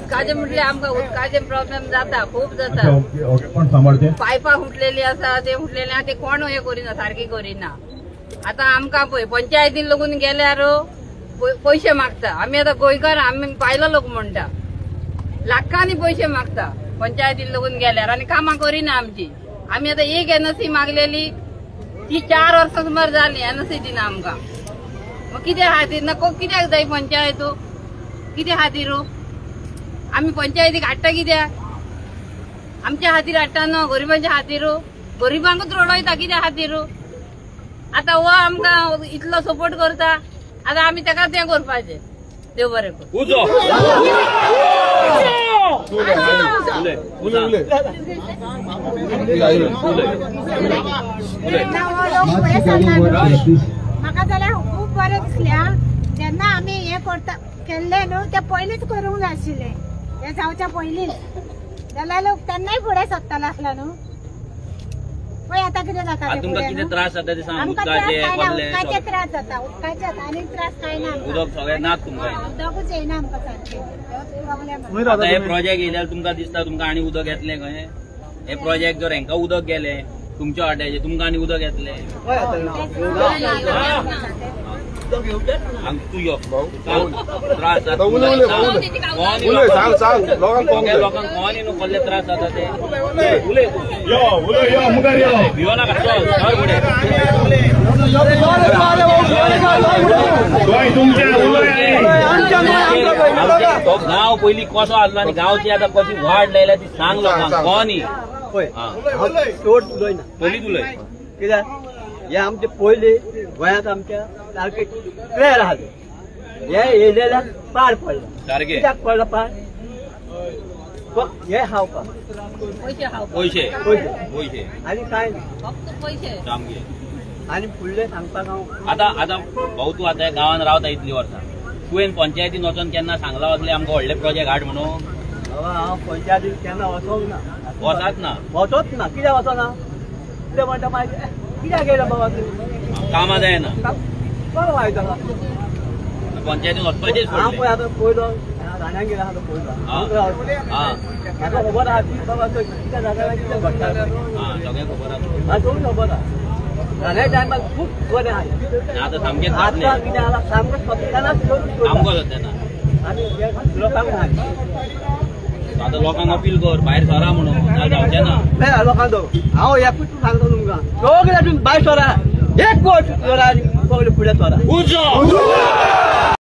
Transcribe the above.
उदकाचे म्हटले आमकां उदकाचे प्रॉब्लेम जाता, खूप जाता. पायपा फुटलेली आसा, ते फुटलेले आहा ते कोण हे करिना, सारखी करिना. आता आमकां पळय पंचायतीन लागून गेल्यार पैसे मागता. आमी आता गोंयकार, आमी पायलो लोक म्हणटा, लाखांनी पैसे मागता पंचायतीन लागून गेल्यार आनी कामां करिना आमची. आमी आता एक एनओसी मागलेली, ती 4 वर्सां सुमार जाली, एनओसी दिना आमकां. मग कित्या खातीर नको, कित्याक जाय पंचायत, कित्या खातीर आमी पंचायतीक हाडटा कित्याक? आमच्या खातीर हाडटा न्हू, गरिबांच्या खातीर. गरिबांकूच रडयता कित्या खातीर? आता हो आमकां इतलो सपोर्ट करता, आता आमी ताकाच हें करपाचें. देव बरें कर. म्हाका जाल्यार खूब बरें दिसलें. जेन्ना आमी हें करता केल्लें न्हू, तें पयलींच करूंक जाय आशिल्लें. हें जावच्या पयलींच जाल्यार लोक तेन्नाय फुडें सरतालो आसलो न्हू. पळय आतां कितें जाता, कितें त्रास जाता ते सांग. उदकाचे त्रास जाता, उदकाचे आनी त्रास कांय ना. उदक सगळें नाच तुमकां, उदकूच येना आमकां सारकें. प्रॉब्लेम. आता हे प्रोजेक्ट येयल्यार तुमकां दिसता तुमकां आनी उदक येतलें खंय? हे प्रोजेक्ट जर हेंका उदक गेलें तुमच्या वाट्याचें, तुमकां आनी उदक येतलें? तू यो त्रास जाता लोकांक कोणी न्हू कसले त्रास जाता ते. भियो नाका, चल फुडें. गांव पयलीं कसो आसलो आनी गांवची आतां कशी वाड लायल्या ती सांग लोकांक. कोणी पयलीं उलय कित्याक हे आमचे पयले गोंयांत आमच्या सारके क्लियर आहा. हे येयलेल्याक पाड पडला. सारकें कित्याक पडला पाड? हे खावपाक पैसे पयशे आनी कांय ना, फक्त पैसे सामके. आनी फुडलें सांगपाक हांव आतां भाऊ तूं आतां गांवांत रावता इतलीं वर्सां, तुवें पंचायतीन वचोन केन्ना सांगला वचले आमकां व्हडले प्रोजेक्ट हाड म्हणून? हांव पंचायतीन केन्ना वचोंक ना. वचात ना? वचोच ना. कित्याक वचना? ते म्हणटा मागीर कित्याक गेला बाबा तूं? कामां जायना. बरो वायट पंचायतीन वचपाचेच. हांव पळय आतां पयलो राण्याक गेलो आहा पयलो. म्हाका खबर आहा ती बाबा कित्या जाग्यार कितें घडटा सगळें खबर आहा. सगळें खबर आहा. राण्या टायमार खूब बरें आहा. आतां सामकें आतां कितें जाला सामकें सत्यानाश सामको सत्यानाश. आनी लोकांक सांग आता लोकांक अपील कर भायर सरा म्हणून, जावचें ना. लोकांक हांव एकूच सांगता तुमकां, सगळे भायर सरा, एक कोट सरा आनी सगळे फुडें सरा.